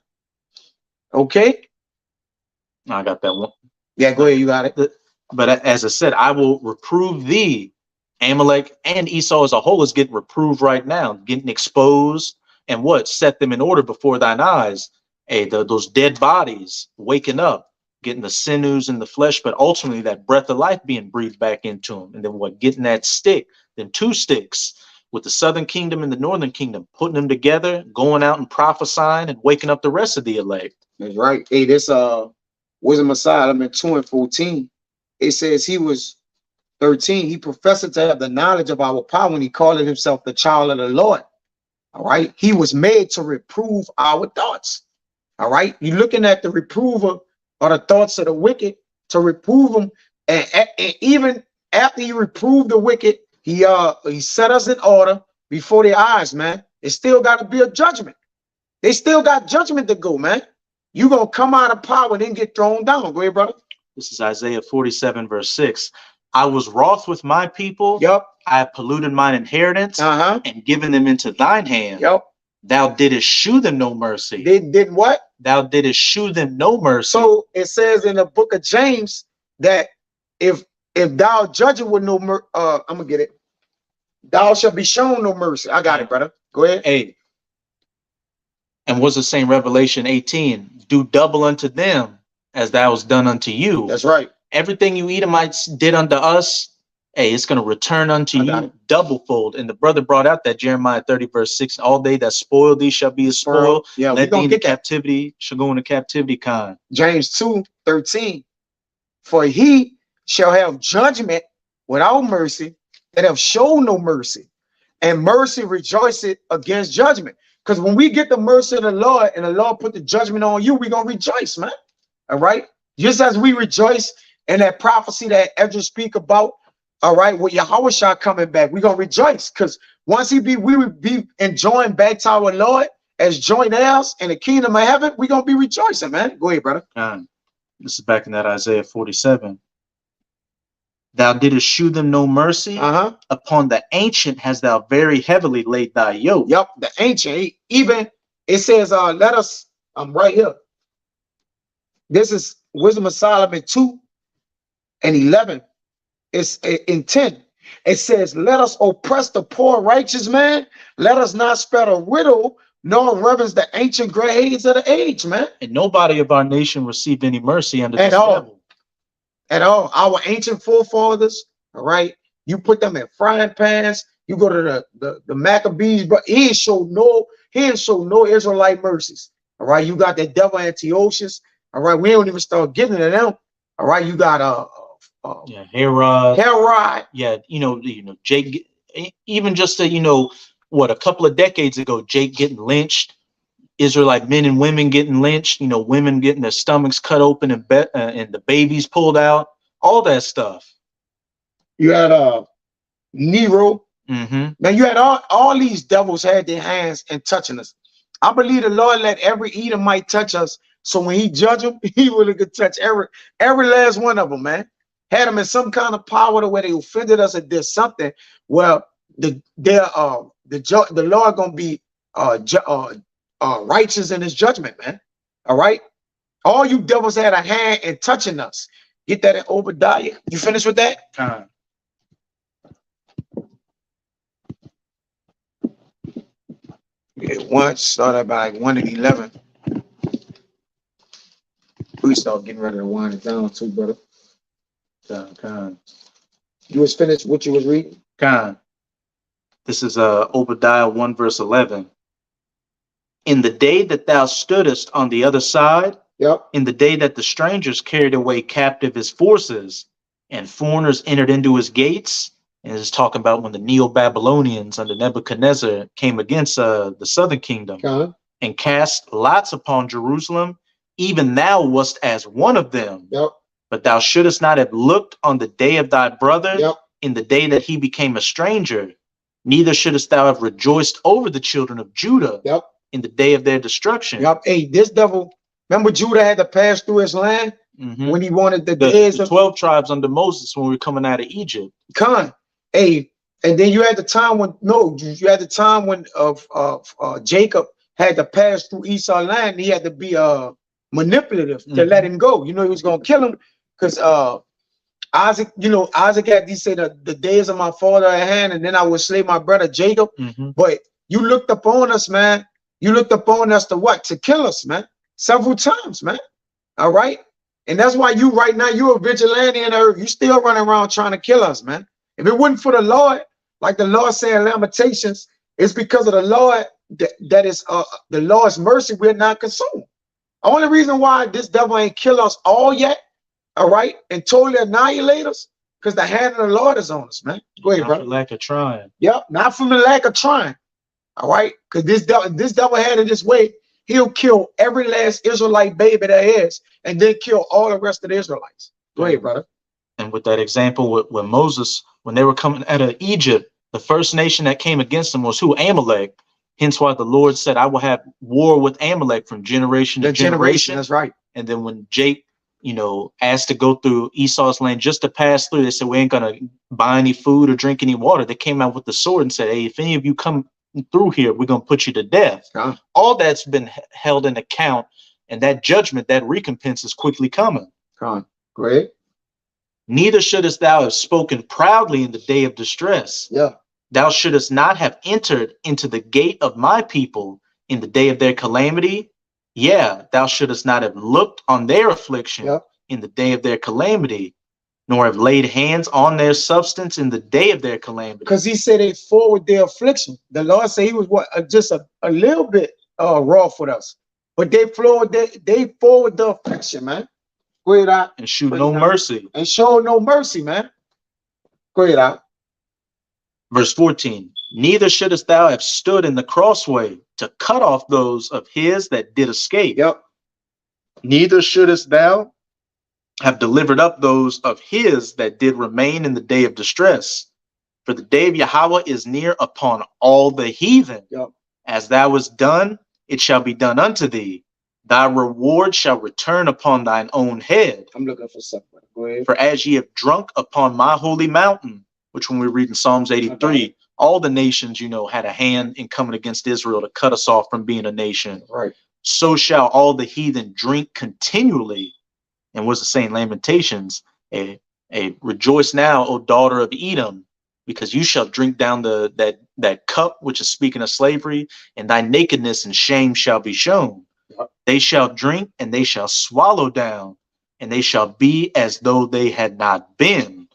Okay. I got that one. Yeah, go ahead. You got it. But as I said, I will reprove thee. Amalek and Esau as a whole is getting reproved right now, getting exposed, and what? Set them in order before thine eyes. Hey, those dead bodies waking up, getting the sinews and the flesh, but ultimately that breath of life being breathed back into them. And then what? Getting that stick, then 2 sticks with the southern kingdom and the northern kingdom, putting them together, going out and prophesying and waking up the rest of the elect. That's right. Hey, this Wisdom of Solomon 2:14. It says he was 13. He professed to have the knowledge of our power when he called himself the child of the Lord. All right. He was made to reprove our thoughts. All right. You're looking at the reprover or the thoughts of the wicked to reprove them. And even after he reproved the wicked, he set us in order before their eyes, man. It still got to be a judgment. They still got judgment to go, man. You're going to come out of power and then get thrown down. Go ahead, brother. This is Isaiah 47, verse 6. I was wroth with my people. Yep. I have polluted mine inheritance and given them into thine hand. Yep. Thou didst shew them no mercy. They did what? Thou didst shew them no mercy. So it says in the book of James that if thou judge with no mercy, I'm gonna get it. Thou shalt be shown no mercy. I got it, brother. Go ahead. Hey. And what's the same Revelation 18? Do double unto them as thou hast done unto you. That's right. Everything you Edomites did unto us, hey, it's going to return unto you double fold. And the brother brought out that Jeremiah 30, verse 6. All they that spoil thee shall be a spoil. Yeah, let thee into captivity shall go into captivity. James 2:13. For he shall have judgment without mercy that have shown no mercy. And mercy rejoiceth against judgment. Because when we get the mercy of the Lord and the Lord put the judgment on you, we're going to rejoice, man. All right. Just as we rejoice in that prophecy that Ezra speak about, all right, with Yahushua coming back, we're going to rejoice. Because once we will be enjoying back to our Lord as joint heirs in the kingdom of heaven, we're going to be rejoicing, man. Go ahead, brother. This is back in that Isaiah 47. Thou didst shew them no mercy. Upon the ancient hast thou very heavily laid thy yoke. Yep, the ancient. Even it says, let us, I'm right here. This is Wisdom of Solomon 2:11. It's in 10. It says, let us oppress the poor righteous man. Let us not spare a widow, nor reverence the ancient gray hairs of the age, man. And nobody of our nation received any mercy under this devil. At all. Our ancient forefathers, all right, you put them in frying pans. You go to the Maccabees, but he ain't show no Israelite mercies. All right, you got that devil Antiochus. All right, we don't even start getting to them. All right, you got Herod. Yeah, you know, Jake. Even just a couple of decades ago, Jake getting lynched. Israelite men and women getting lynched, women getting their stomachs cut open and the babies pulled out, all that stuff. You had Nero. Mm-hmm. Now you had all these devils had their hands in touching us. I believe the Lord let every Edomite touch us, so when he judge them, he really could touch every last one of them, man. Had them in some kind of power to where they offended us or did something. Well, the Lord gonna be righteous in his judgment, man. All right. All you devils had a hand in touching us. Get that in Obadiah. You finished with that? Yeah, once started by like 1 and 11. We start getting ready to wind it down too, brother. You was finished what you was reading? This is Obadiah 1 verse 11. In the day that thou stoodest on the other side, Yep. in the day that the strangers carried away captive his forces and foreigners entered into his gates, and it's talking about when the Neo-Babylonians under Nebuchadnezzar came against the southern kingdom and cast lots upon Jerusalem, even thou wast as one of them. Yep. But thou shouldest not have looked on the day of thy brother, Yep. in the day that he became a stranger, neither shouldest thou have rejoiced over the children of Judah, Yep. in the day of their destruction. Yep. Hey, this devil, remember Judah had to pass through his land when he wanted the days the of 12 tribes under Moses when we were coming out of Egypt. Hey, and then you had the time when Jacob had to pass through Esau land. He had to be manipulative to let him go. He was gonna kill him because Isaac, Isaac had these say the days of my father at hand, and then I would slay my brother Jacob. But you looked upon us, man. You looked upon us to what? To kill us, man. Several times, man. All right. And that's why you right now, you're a vigilante in the earth. You still running around trying to kill us, man. If it wasn't for the Lord, like the Lord said in Lamentations, it's because of the Lord that is the Lord's mercy we're not consumed. Only reason why this devil ain't kill us all yet, all right, and totally annihilate us, because the hand of the Lord is on us, man. Go ahead, brother. Not for lack of trying. Yep, not from the lack of trying. All right, because this devil had it this way. He'll kill every last Israelite baby there is, and then kill all the rest of the Israelites. Go ahead, brother. And with that example, with Moses, when they were coming out of Egypt, the first nation that came against them was who? Amalek. Hence why the Lord said, I will have war with Amalek from generation to generation. That's right. And then when Jake, asked to go through Esau's land just to pass through, they said, we ain't going to buy any food or drink any water. They came out with the sword and said, hey, if any of you come through here, we're going to put you to death. All that's been held in account, and that judgment, that recompense is quickly coming. Great. Neither shouldest thou have spoken proudly in the day of distress. Yeah. Thou shouldest not have entered into the gate of my people in the day of their calamity. Yeah, thou shouldest not have looked on their affliction in the day of their calamity, nor have laid hands on their substance in the day of their calamity. Because he said they forward their affliction. The Lord said he was just a little bit rough with us, but they forward the affliction, man. Go ahead out. And show no mercy. And show no mercy, man. Go ahead out. Verse 14, neither shouldest thou have stood in the crossway to cut off those of his that did escape. Yep. Neither shouldest thou have delivered up those of his that did remain in the day of distress. For the day of Yahweh is near upon all the heathen. Yep. As thou hast done, it shall be done unto thee. Thy reward shall return upon thine own head. I'm looking for something. Go ahead. For as ye have drunk upon my holy mountain, which when we read in Psalms 83, all the nations, had a hand in coming against Israel to cut us off from being a nation. Right. So shall all the heathen drink continually. And what's the saying? Lamentations, a rejoice now, O daughter of Edom, because you shall drink down that cup, which is speaking of slavery, and thy nakedness and shame shall be shown. Yep. They shall drink and they shall swallow down, and they shall be as though they had not been.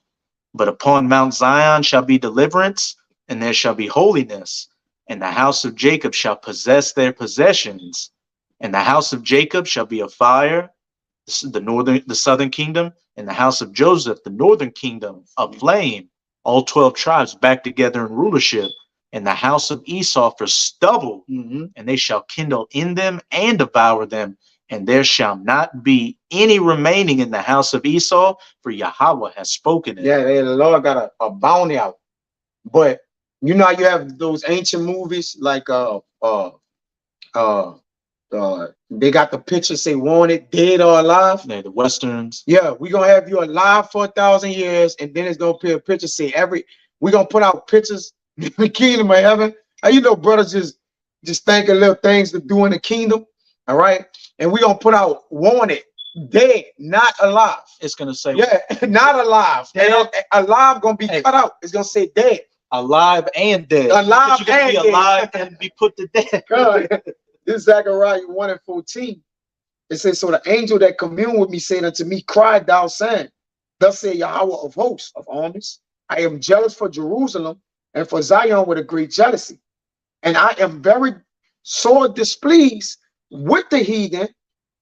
But upon Mount Zion shall be deliverance, and there shall be holiness, and the house of Jacob shall possess their possessions, and the house of Jacob shall be a fire, the southern kingdom, and the house of Joseph, the northern kingdom, a flame, all 12 tribes back together in rulership. and the house of Esau for stubble, Mm-hmm. and they shall kindle in them and devour them. And there shall not be any remaining in the house of Esau, for Yahweh has spoken it. Yeah, the Lord got a bounty out. But you know how you have those ancient movies like they got the picture say wanted, dead or alive. Yeah, the Westerns. Yeah, we're gonna have you alive for 1,000 years, and then it's gonna appear a picture say we're gonna put out pictures in the kingdom of heaven. How you know brothers just think of little things to do in the kingdom, all right? And we're gonna put out wanted, dead, not alive. It's gonna say Yeah, not alive. And alive gonna be cut out. It's gonna say dead. alive and dead. Alive You're gonna and be dead. alive and be put to death. God, this is Zechariah 1:14. It says, so the angel that communed with me said unto me, cry thou, saying, thus said Yahweh of hosts, of armies, I am jealous for Jerusalem and for Zion with a great jealousy. And I am very sore displeased with the heathen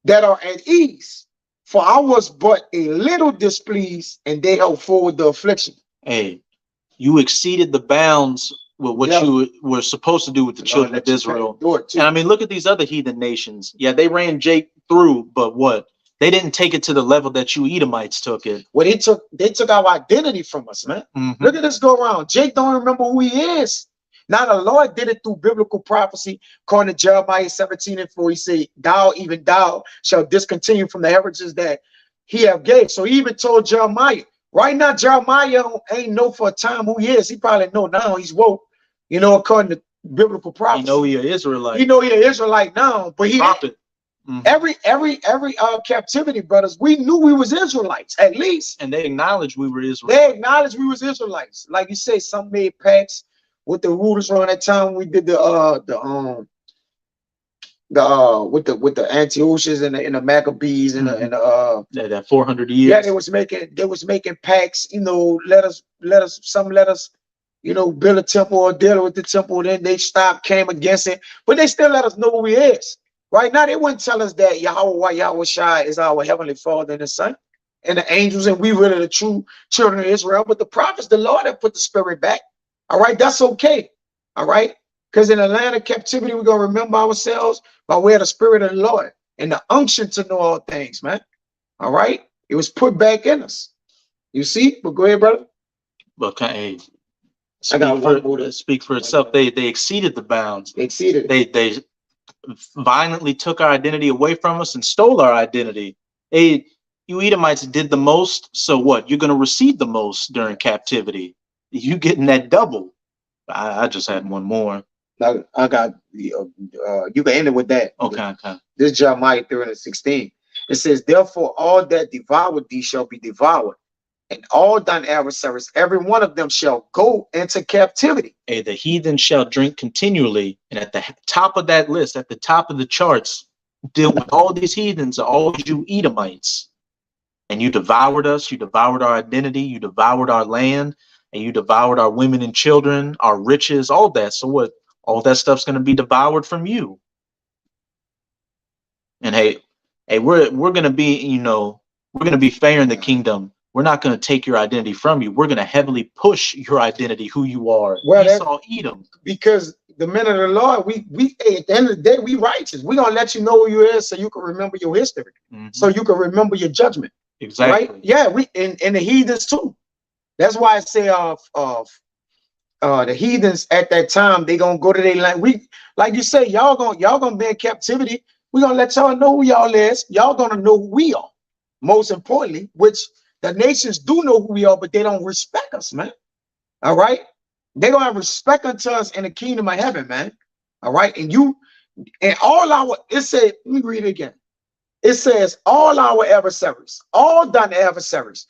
that are at ease. For I was but a little displeased, and they held forward the affliction. Hey, you exceeded the bounds with what you were supposed to do with the children of Israel. And I mean, look at these other heathen nations. Yeah, they ran Jake through, but what? They didn't take it to the level that you Edomites took it. Well, they took our identity from us, man. Mm-hmm. Look at this go around. Jake don't remember who he is. Now the Lord did it through biblical prophecy, according to Jeremiah 17:4. He said, thou, even thou, shall discontinue from the heritage that he have gave. So he even told Jeremiah. Right now, Jeremiah ain't know for a time who he is. He probably know now. He's woke, you know, according to biblical prophecy. You know he an Israelite. You know he an Israelite now, but he prophet. Mm-hmm. Every captivity, brothers, we knew we was Israelites, at least. And they acknowledged we were Israelites. They acknowledged we was Israelites. Like you say, some made pacts with the rulers around that time. We did with the Antiochus and the Maccabees and that 400 years. Yeah, they was making pacts, you know, let us, you know, build a temple or deal with the temple. Then they stopped, came against it, but they still let us know who he is. Right now, they wouldn't tell us that Yahweh Shai is our heavenly Father and the Son and the angels, and we really the true children of Israel. But the prophets, the Lord have put the spirit back. All right, that's okay. All right, because in the land of captivity, we're gonna remember ourselves by way of the spirit of the Lord and the unction to know all things, man. All right, it was put back in us. You see, but go ahead, brother. But hey, speak for itself. They exceeded the bounds. They exceeded. They violently took our identity away from us and stole our identity. Hey, you Edomites did the most, so what? You're going to receive the most during captivity. You getting that double. I just had one more. I got you can end it with that. Okay. This Jeremiah 3:16. It says, therefore all that devoured thee shall be devoured, and all thine adversaries, every one of them shall go into captivity. Hey, the heathen shall drink continually. And at the top of that list, at the top of the charts, deal with all these heathens, all you Edomites. And you devoured us, you devoured our identity, you devoured our land, and you devoured our women and children, our riches, all that. So what? All that stuff's going to be devoured from you. And hey, we're going to be, you know, we're going to be fair in the kingdom. We're not going to take your identity from you. We're going to heavily push your identity, who you are. Well, Esau, Edom. Because the men of the Lord, we at the end of the day, we righteous. We're going to let you know who you is so you can remember your history. Mm-hmm. So you can remember your judgment. Exactly. Right? Yeah, we and the heathens too. That's why I say the heathens at that time, they gonna go to their land. We, like you say, y'all gonna be in captivity. We're gonna let y'all know who y'all is. Y'all gonna know who we are. Most importantly, which the nations do know who we are, but they don't respect us, man. All right. They're gonna have respect unto us in the kingdom of heaven, man. All right. And all our, it said, let me read it again. It says, all our adversaries, all done adversaries.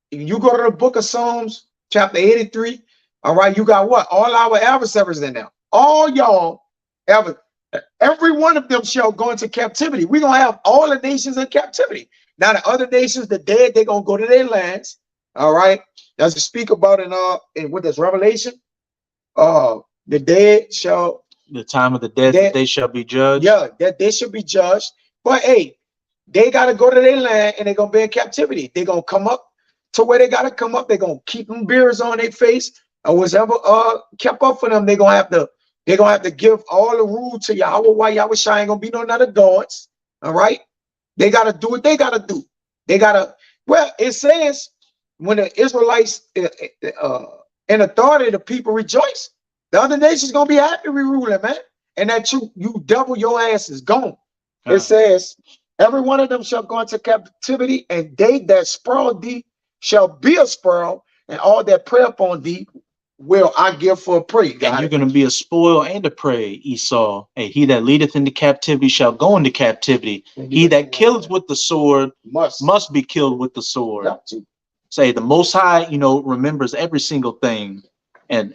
If you go to the book of Psalms, chapter 83, all right, you got what? All our adversaries in there. All y'all, every one of them shall go into captivity. We're going to have all the nations in captivity. Now, the other nations, the dead, they're going to go to their lands. All right. As we speak about in what is Revelation, the dead shall. The time of the dead, they shall be judged. Yeah, that they should be judged. But hey, they got to go to their land and they're going to be in captivity. They're going to come up to where they got to come up. They're going to keep them beards on their face. or was ever kept up for them, they're gonna have to give all the rule to Yahweh. Why Yahweh Shai ain't gonna be no none of gods. All right, they gotta do what they gotta do. They gotta. Well, it says when the Israelites in authority, the people rejoice. The other nations gonna be happy we ruling, man. And that you double your ass is gone. It says every one of them shall go into captivity, and they that spoil thee shall be a spoil, and all that prey upon thee will I give for a prey. And you're going to be a spoil and a prey, Esau. Hey, he that leadeth into captivity shall go into captivity. He that killeth with the sword must be killed with the sword. Say the Most High, remembers every single thing, and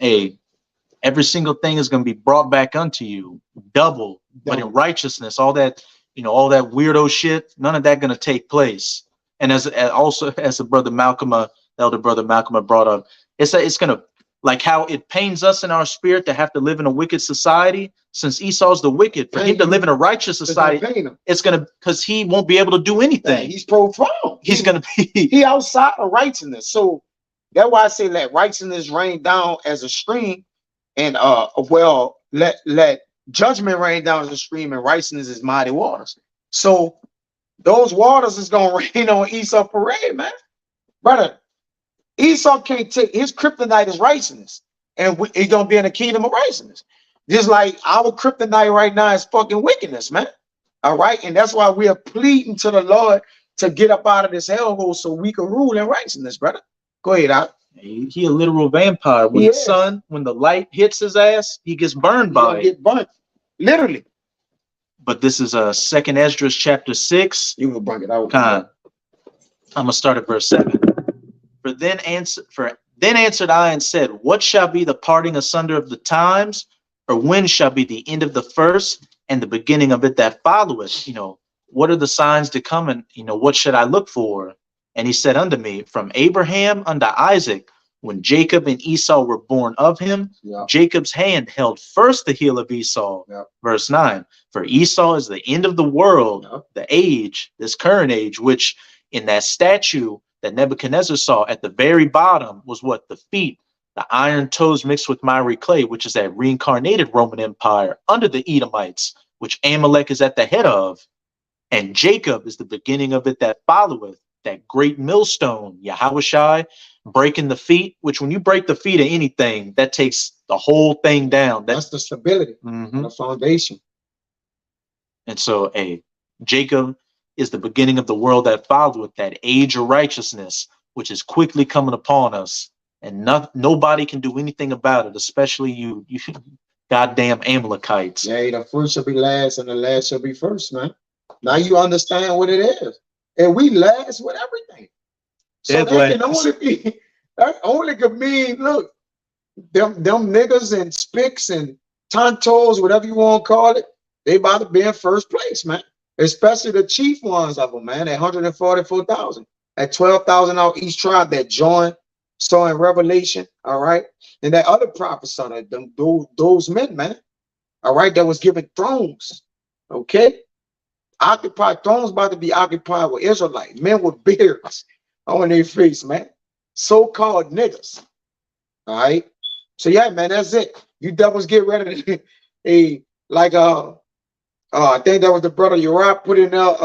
every single thing is going to be brought back unto you double. But in righteousness, all that weirdo shit, none of that going to take place. And as the brother Malcolm, elder brother Malcolm brought up, it's going to, like how it pains us in our spirit to have to live in a wicked society. Since Esau's the wicked, for him to live in a righteous society, it's gonna, because he won't be able to do anything. He's profound. He's gonna be he outside of righteousness. So that's why I say let righteousness rain down as a stream, and let judgment rain down as a stream, and righteousness is mighty waters. So those waters is gonna rain on Esau parade, man, brother. Esau can't take his kryptonite is righteousness, and he's gonna be in the kingdom of righteousness. Just like our kryptonite right now is fucking wickedness, man. All right, and that's why we are pleading to the Lord to get up out of this hellhole so we can rule in righteousness, brother. Go ahead, Doc. He a literal vampire. When when the light hits his ass, he gets burned by it. Get burnt, literally. But this is 2nd Esdras chapter 6. You will bring it out. I'm gonna start at verse 7. Then answered I and said, what shall be the parting asunder of the times, or when shall be the end of the first and the beginning of it that followeth? What are the signs to come, and what should I look for? And he said unto me, from Abraham unto Isaac, when Jacob and Esau were born of him, Jacob's hand held first the heel of Esau. Verse 9, for Esau is the end of the world, the age, this current age, which in that statue that Nebuchadnezzar saw at the very bottom was what? The feet, the iron toes mixed with miry clay, which is that reincarnated Roman Empire under the Edomites, which Amalek is at the head of. And Jacob is the beginning of it that followeth, that great millstone, Yahweh Shai, breaking the feet, which when you break the feet of anything, that takes the whole thing down. That's the stability, the foundation. And so, Jacob is the beginning of the world that followeth, that age of righteousness, which is quickly coming upon us, and nobody can do anything about it, especially you goddamn Amalekites. Yeah, the first shall be last, and the last shall be first, man. Now you understand what it is, and we last with everything. So that can only be, that only could mean, look, them niggas and spicks and tontos, whatever you want to call it, they about to be in first place, man. Especially the chief ones of them, man, at 144,000, at 12,000 out each tribe that John saw in Revelation, all right? And that other prophet saw that those men, man, all right, that was given thrones, okay? Occupied thrones about to be occupied with Israelites, men with beards on their face, man. So-called niggas, all right? So yeah, man, that's it. You devils get ready to, I think that was the brother Uriah put in there,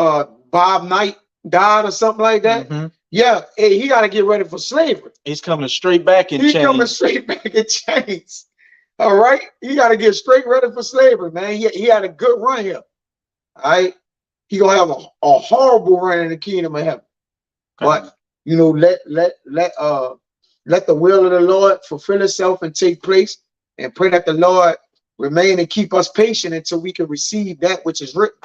Bob Knight died or something like that. Yeah, he got to get ready for slavery. He's coming straight back in chains. He's coming straight back in chains. All right, he got to get straight ready for slavery, man. He had a good run here. All right, he gonna have a horrible run in the kingdom of heaven. But let the will of the Lord fulfill itself and take place, and pray that the Lord remain and keep us patient until we can receive that which is written.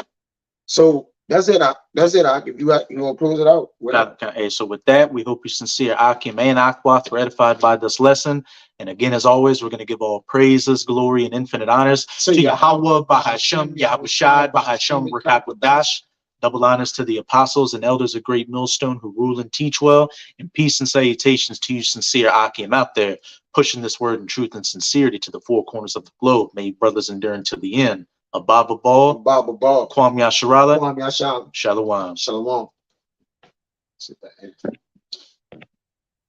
So that's it. That's it. If you want to close it out. Okay. So with that, we hope you're sincere, Akim and Akwath, were edified by this lesson. And again, as always, we're going to give all praises, glory, and infinite honors to Yahweh, Bahashem, Yahweh Shai, Bahashem, Rakakwadash. Double honors to the apostles and elders of Great Millstone who rule and teach well, and peace and salutations to you, sincere Akim out there, pushing this word in truth and sincerity to the four corners of the globe. May brothers endure until the end. Ababa Ball, Kwam Yasharala, Shalom. Shalom.